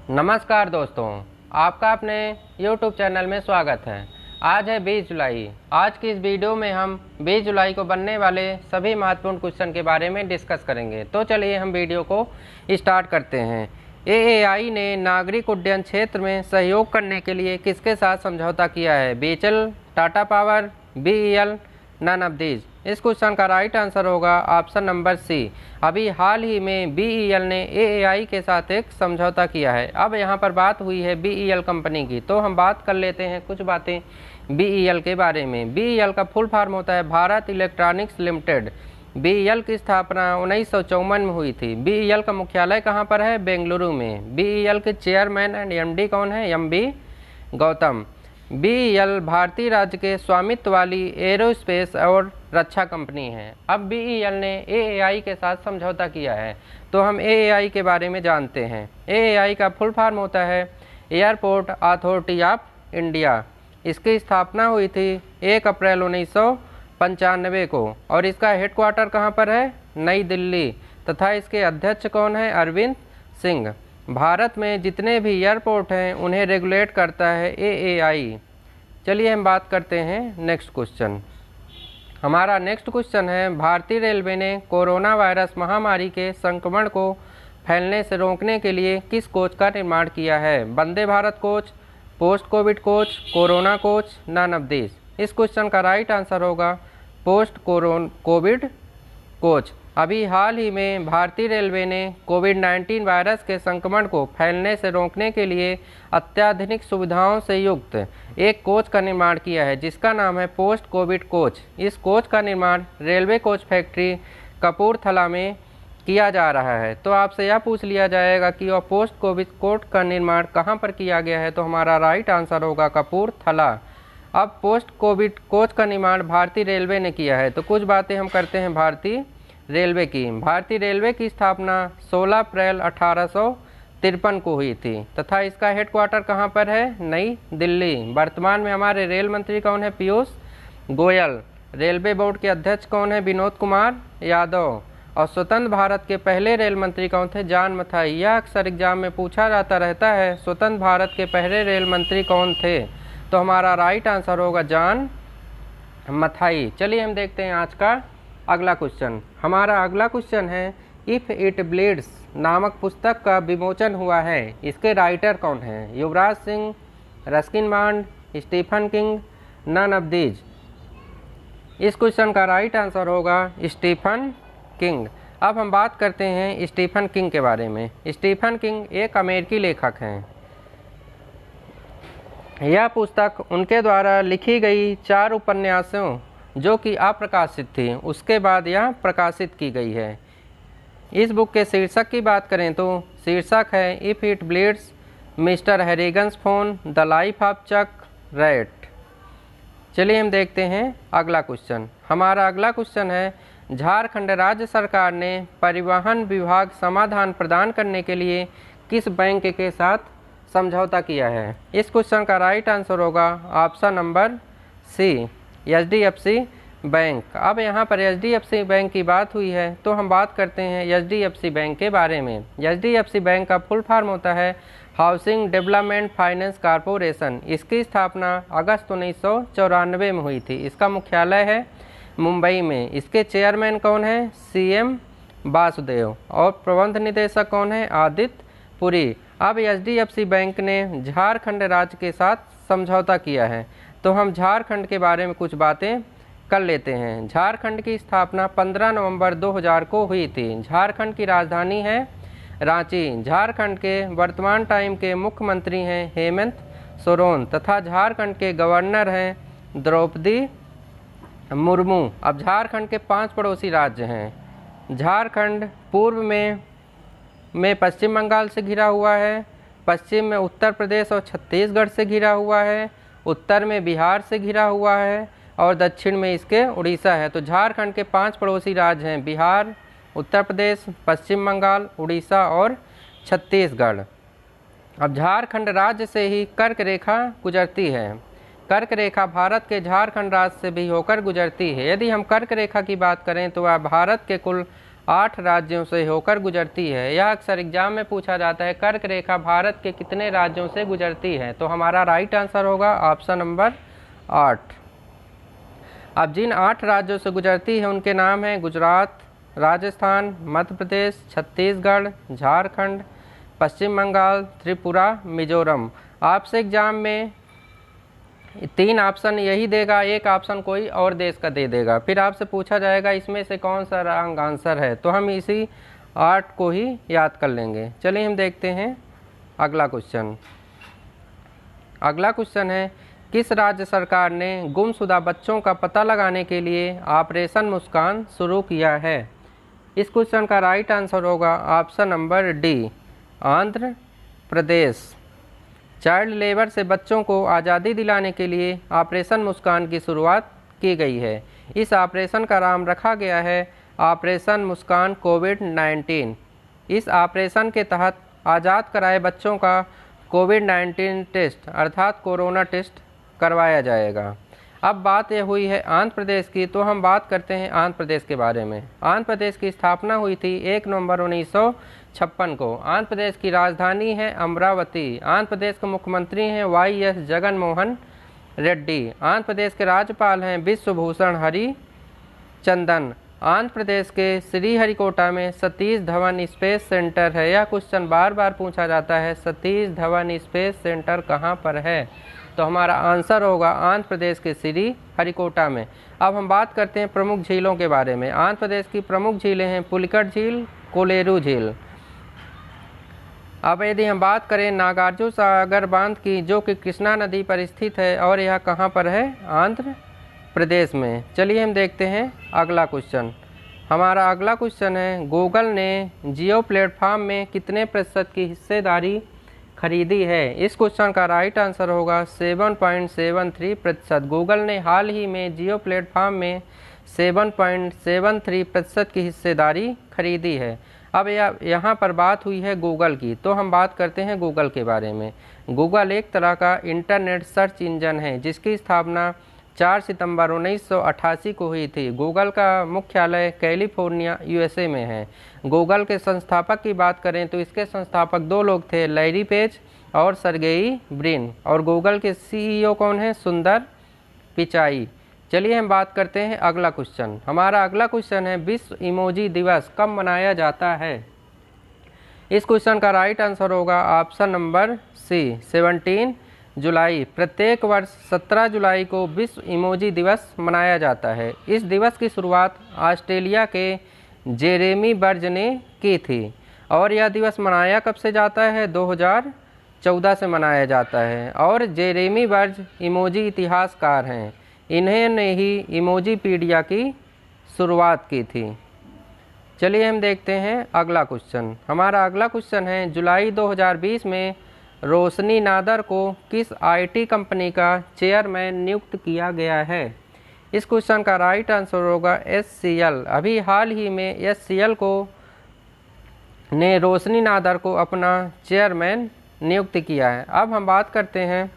नमस्कार दोस्तों, आपका अपने YouTube चैनल में स्वागत है। आज है 20 जुलाई। आज की इस वीडियो में हम 20 जुलाई को बनने वाले सभी महत्वपूर्ण क्वेश्चन के बारे में डिस्कस करेंगे। तो चलिए हम वीडियो को स्टार्ट करते हैं। AAI ने नागरिक उड्डयन क्षेत्र में सहयोग करने के लिए किसके साथ समझौता किया है? BHEL, Tata power, BEL, none of these. इस क्वेश्चन का राइट आंसर होगा ऑप्शन नंबर सी। अभी हाल ही में BEL ने AAI के साथ एक समझौता किया है। अब यहाँ पर बात हुई है BEL कंपनी की, तो हम बात कर लेते हैं कुछ बातें BEL के बारे में। BEL का फुल फॉर्म होता है भारत इलेक्ट्रॉनिक्स लिमिटेड। BEL की स्थापना 1954 में हुई थी। BEL का मुख्यालय कहाँ पर है? बेंगलुरु में। BEL के चेयरमैन एंड MD कौन है? MB गौतम। BEL भारतीय राज्य के स्वामित्व वाली एरोस्पेस और रक्षा कंपनी है। अब BEL ने AAI के साथ समझौता किया है, तो हम AAI के बारे में जानते हैं। AAI का फुल फॉर्म होता है एयरपोर्ट अथॉरिटी ऑफ इंडिया। इसकी स्थापना हुई थी 1 अप्रैल 1995 को और इसका हेडक्वार्टर कहाँ पर है? नई दिल्ली। तथा इसके अध्यक्ष कौन है? अरविंद सिंह। भारत में जितने भी एयरपोर्ट हैं उन्हें रेगुलेट करता है AAI। चलिए हम बात करते हैं नेक्स्ट क्वेश्चन। हमारा नेक्स्ट क्वेश्चन है, भारतीय रेलवे ने कोरोना वायरस महामारी के संक्रमण को फैलने से रोकने के लिए किस कोच का निर्माण किया है? Vande Bharat coach, post Covid coach, corona coach, none of this. इस क्वेश्चन का राइट आंसर होगा पोस्ट कोविड कोच। अभी हाल ही में भारतीय रेलवे ने कोविड-19 वायरस के संक्रमण को फैलने से रोकने के लिए अत्याधुनिक सुविधाओं से युक्त एक कोच का निर्माण किया है, जिसका नाम है पोस्ट कोविड कोच। इस कोच का निर्माण रेलवे कोच फैक्ट्री कपूरथला में किया जा रहा है। तो आपसे यह पूछ लिया जाएगा कि वह पोस्ट कोविड कोच का निर्माण कहाँ पर किया गया है, तो हमारा राइट आंसर होगा कपूरथला। अब पोस्ट कोविड कोच का निर्माण भारतीय रेलवे ने किया है, तो कुछ बातें हम करते हैं भारतीय रेलवे की। भारतीय रेलवे की स्थापना 16 अप्रैल 1853 को हुई थी तथा इसका हेडक्वार्टर कहाँ पर है? नई दिल्ली। वर्तमान में हमारे रेल मंत्री कौन है? पीयूष गोयल। रेलवे बोर्ड के अध्यक्ष कौन है? विनोद कुमार यादव। और स्वतंत्र भारत के पहले रेल मंत्री कौन थे? जॉन मथाई। यह अक्सर एग्जाम में पूछा जाता रहता है, स्वतंत्र भारत के पहले रेल मंत्री कौन थे? तो हमारा राइट आंसर होगा जॉन मथाई। चलिए हम देखते हैं आज का अगला क्वेश्चन। हमारा अगला क्वेश्चन है, इफ़ इट ब्लीड्स नामक पुस्तक का विमोचन हुआ है, इसके राइटर कौन हैं? Yuvraj Singh, Ruskin Bond, Stephen King, none of these. इस क्वेश्चन का राइट आंसर होगा स्टीफन किंग। अब हम बात करते हैं स्टीफन किंग के बारे में। स्टीफन किंग एक अमेरिकी लेखक हैं। यह पुस्तक उनके द्वारा लिखी गई 4 उपन्यासों जो कि अप्रकाशित थी, उसके बाद यह प्रकाशित की गई है। इस बुक के शीर्षक की बात करें तो शीर्षक है if it bleeds, mister Harrigan's phone, the life of Chuck Rat. चलिए हम देखते हैं अगला क्वेश्चन। हमारा अगला क्वेश्चन है, झारखंड राज्य सरकार ने परिवहन विभाग समाधान प्रदान करने के लिए किस बैंक के साथ समझौता किया है? इस क्वेश्चन का राइट आंसर होगा option number C, HDFC bank. अब यहाँ पर HDFC बैंक की बात हुई है, तो हम बात करते हैं HDFC बैंक के बारे में। HDFC बैंक का फुल फॉर्म होता है हाउसिंग डेवलपमेंट फाइनेंस कॉरपोरेशन। इसकी स्थापना अगस्त 1994 में हुई थी। इसका मुख्यालय है मुंबई में। इसके चेयरमैन कौन है? CM वासुदेव। और प्रबंध निदेशक कौन है? आदित्य पुरी। अब HDFC बैंक ने झारखंड राज्य के साथ समझौता किया है, तो हम झारखंड के बारे में कुछ बातें कर लेते हैं। झारखंड की स्थापना 15 नवंबर 2000 को हुई थी। झारखंड की राजधानी है रांची। झारखंड के वर्तमान टाइम के मुख्यमंत्री हैं हेमंत सोरेन तथा झारखंड के गवर्नर हैं द्रौपदी मुर्मू। अब झारखंड के 5 पड़ोसी राज्य हैं। झारखंड पूर्व में पश्चिम बंगाल से घिरा हुआ है, पश्चिम में उत्तर प्रदेश और छत्तीसगढ़ से घिरा हुआ है, उत्तर में बिहार से घिरा हुआ है और दक्षिण में इसके उड़ीसा है। तो झारखंड के 5 पड़ोसी राज्य हैं बिहार, उत्तर प्रदेश, पश्चिम बंगाल, उड़ीसा और छत्तीसगढ़। अब झारखंड राज्य से ही कर्क रेखा गुजरती है। कर्क रेखा भारत के झारखंड राज्य से भी होकर गुजरती है। यदि हम कर्क रेखा की बात करें तो वह भारत के कुल 8 राज्यों से होकर गुजरती है। यह अक्सर एग्जाम में पूछा जाता है, कर्क रेखा भारत के कितने राज्यों से गुजरती है? तो हमारा राइट आंसर होगा ऑप्शन नंबर 8। अब जिन 8 राज्यों से गुजरती है उनके नाम हैं गुजरात, राजस्थान, मध्य प्रदेश, छत्तीसगढ़, झारखंड, पश्चिम बंगाल, त्रिपुरा, मिजोरम। आपसे एग्जाम में 3 ऑप्शन यही देगा, एक ऑप्शन कोई और देश का दे देगा। फिर आपसे पूछा जाएगा इसमें से कौन सा रॉन्ग आंसर है, तो हम इसी 8 को ही याद कर लेंगे। चलिए हम देखते हैं अगला क्वेश्चन। अगला क्वेश्चन है, किस राज्य सरकार ने गुमशुदा बच्चों का पता लगाने के लिए ऑपरेशन मुस्कान शुरू किया है? इस क्वेश्चन का राइट आंसर होगा option number D, Andhra Pradesh. Child labour से बच्चों को आज़ादी दिलाने के लिए ऑपरेशन मुस्कान की शुरुआत की गई है। इस ऑपरेशन का नाम रखा गया है ऑपरेशन मुस्कान कोविड-19। इस ऑपरेशन के तहत आज़ाद कराए बच्चों का कोविड-19 टेस्ट अर्थात कोरोना टेस्ट करवाया जाएगा। अब बात यह हुई है आंध्र प्रदेश की, तो हम बात करते हैं आंध्र प्रदेश के बारे में। आंध्र प्रदेश की स्थापना हुई थी 1 नवंबर 1956 को। आंध्र प्रदेश की राजधानी है अमरावती। आंध्र प्रदेश के मुख्यमंत्री हैं वाई.एस. जगन मोहन रेड्डी। आंध्र प्रदेश के राज्यपाल हैं विश्वभूषण हरिचंदन। आंध्र प्रदेश के श्रीहरिकोटा में सतीश धवन स्पेस सेंटर है। यह क्वेश्चन बार बार पूछा जाता है, सतीश धवन स्पेस सेंटर कहाँ पर है? तो हमारा आंसर होगा आंध्र प्रदेश के श्रीहरिकोटा में। अब हम बात करते हैं प्रमुख झीलों के बारे में। आंध्र प्रदेश की प्रमुख झीलें हैं पुलिकट झील, कोलेरू झील। अब यदि हम बात करें नागार्जुन सागर बांध की, जो कि कृष्णा नदी पर स्थित है और यह कहाँ पर है? आंध्र प्रदेश में। चलिए हम देखते हैं अगला क्वेश्चन। हमारा अगला क्वेश्चन है, गूगल ने जियो प्लेटफॉर्म में कितने प्रतिशत की हिस्सेदारी खरीदी है? इस क्वेश्चन का राइट आंसर होगा 7.73%। गूगल ने हाल ही में जियो प्लेटफॉर्म में 7.73% की हिस्सेदारी खरीदी है। अब यहाँ पर बात हुई है गूगल की, तो हम बात करते हैं गूगल के बारे में। गूगल एक तरह का इंटरनेट सर्च इंजन है जिसकी स्थापना 4 सितंबर 1988 को हुई थी। गूगल का मुख्यालय कैलिफोर्निया यूएसए में है। गूगल के संस्थापक की बात करें तो इसके संस्थापक 2 लोग थे, लैरी पेज और सर्गेई ब्रिन। और गूगल के सीईओ कौन है? सुंदर पिचाई। चलिए हम बात करते हैं अगला क्वेश्चन। हमारा अगला क्वेश्चन है, विश्व इमोजी दिवस कब मनाया जाता है? इस क्वेश्चन का राइट आंसर होगा ऑप्शन नंबर सी, 17 जुलाई। प्रत्येक वर्ष 17 जुलाई को विश्व इमोजी दिवस मनाया जाता है। इस दिवस की शुरुआत ऑस्ट्रेलिया के जेरेमी बर्ज ने की थी और यह दिवस मनाया कब से जाता है? 2014 से मनाया जाता है। और जेरेमी बर्ज इमोजी इतिहासकार हैं। इन्होंने ही इमोजीपीडिया की शुरुआत की थी। चलिए हम देखते हैं अगला क्वेश्चन। हमारा अगला क्वेश्चन है, जुलाई 2020 में रोशनी नादर को किस आईटी कंपनी का चेयरमैन नियुक्त किया गया है? इस क्वेश्चन का राइट आंसर होगा एचसीएल। अभी हाल ही में एचसीएल ने रोशनी नादर को अपना चेयरमैन नियुक्त किया है। अब हम बात करते हैं,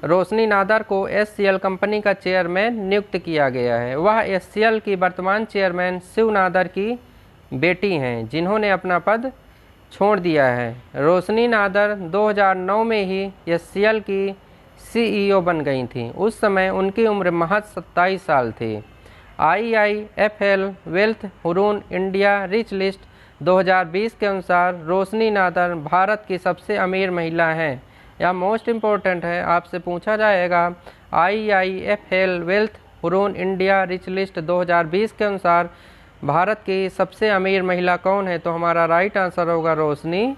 रोशनी नादर को एचसीएल कंपनी का चेयरमैन नियुक्त किया गया है। वह एचसीएल की वर्तमान चेयरमैन शिव नादर की बेटी हैं जिन्होंने अपना पद छोड़ दिया है। रोशनी नादर 2009 में ही एचसीएल की सीईओ बन गई थी। उस समय उनकी उम्र महज 27 साल थी। IIFL wealth Hurun India rich list 2020 के अनुसार रोशनी नादर भारत की सबसे अमीर महिला हैं। यह मोस्ट इम्पोर्टेंट है, आपसे पूछा जाएगा IIFL wealth Hurun India rich list 2020 के अनुसार भारत की सबसे अमीर महिला कौन है? तो हमारा राइट आंसर होगा रोशनी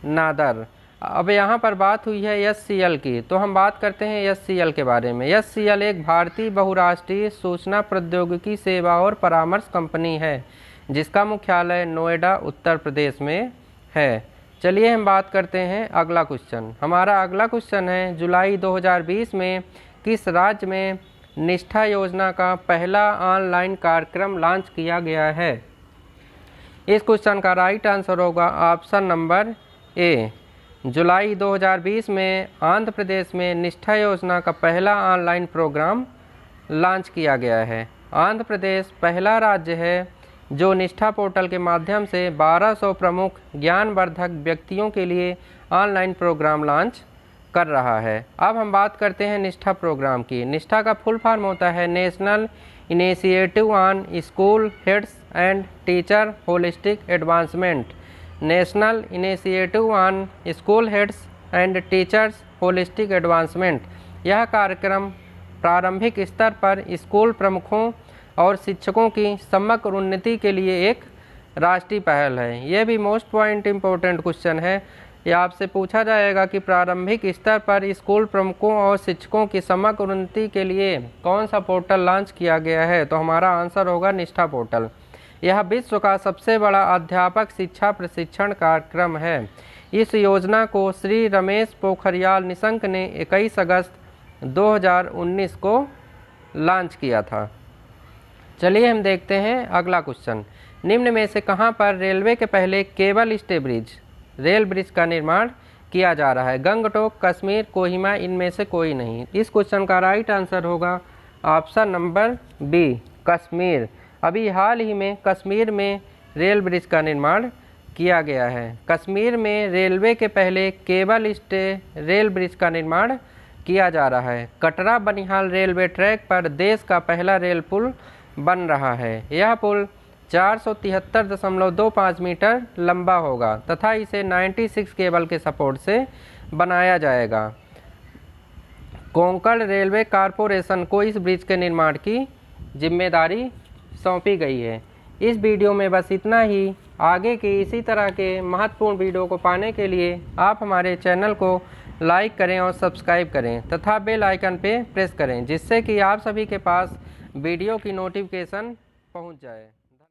नादर। अब यहाँ पर बात हुई है एचसीएल की, तो हम बात करते हैं एचसीएल के बारे में। एचसीएल एक भारतीय बहुराष्ट्रीय सूचना प्रौद्योगिकी सेवा और परामर्श कंपनी है जिसका मुख्यालय नोएडा उत्तर प्रदेश में है। चलिए हम बात करते हैं अगला क्वेश्चन। हमारा अगला क्वेश्चन है, जुलाई 2020 में किस राज्य में निष्ठा योजना का पहला ऑनलाइन कार्यक्रम लॉन्च किया गया है? इस क्वेश्चन का राइट आंसर होगा ऑप्शन नंबर ए। जुलाई 2020 में आंध्र प्रदेश में निष्ठा योजना का पहला ऑनलाइन प्रोग्राम लॉन्च किया गया है। आंध्र प्रदेश पहला राज्य है जो निष्ठा पोर्टल के माध्यम से 1200 प्रमुख ज्ञानवर्धक व्यक्तियों के लिए ऑनलाइन प्रोग्राम लॉन्च कर रहा है। अब हम बात करते हैं निष्ठा प्रोग्राम की। निष्ठा का फुल फॉर्म होता है national initiative on school heads and teacher holistic advancement. National initiative on school heads and teachers holistic advancement. यह कार्यक्रम प्रारंभिक स्तर पर स्कूल प्रमुखों और शिक्षकों की समग्र उन्नति के लिए एक राष्ट्रीय पहल है। यह भी मोस्ट पॉइंट इम्पोर्टेंट क्वेश्चन है। यह आपसे पूछा जाएगा कि प्रारंभिक स्तर पर स्कूल प्रमुखों और शिक्षकों की समग्र उन्नति के लिए कौन सा पोर्टल लॉन्च किया गया है, तो हमारा आंसर होगा निष्ठा पोर्टल। यह विश्व का सबसे बड़ा अध्यापक शिक्षा प्रशिक्षण कार्यक्रम है। इस योजना को श्री रमेश पोखरियाल निशंक ने 21 अगस्त 2019 को लॉन्च किया था। चलिए हम देखते हैं अगला क्वेश्चन। निम्न में से कहां पर रेलवे के पहले cable stay bridge rail bridge का निर्माण किया जा रहा है? गंगटोक, कश्मीर, कोहिमा, इनमें से कोई नहीं। इस क्वेश्चन का राइट आंसर होगा ऑप्शन नंबर बी, कश्मीर। अभी हाल ही में कश्मीर में रेल ब्रिज का निर्माण किया गया है। कश्मीर में रेलवे के पहले केबल स्टे रेल ब्रिज का निर्माण किया जा रहा है। कटरा बनिहाल रेलवे ट्रैक पर देश का पहला रेल पुल बन रहा है। यह पुल 473.25 मीटर लंबा होगा तथा इसे 96 केबल के सपोर्ट से बनाया जाएगा। कोंकण रेलवे कॉरपोरेशन को इस ब्रिज के निर्माण की जिम्मेदारी सौंपी गई है। इस वीडियो में बस इतना ही। आगे की इसी तरह के महत्वपूर्ण वीडियो को पाने के लिए आप हमारे चैनल को लाइक करें और सब्सक्राइब करें तथा बेल आइकन पे प्रेस करें, जिससे कि आप सभी के पास वीडियो की नोटिफिकेशन पहुंच जाए।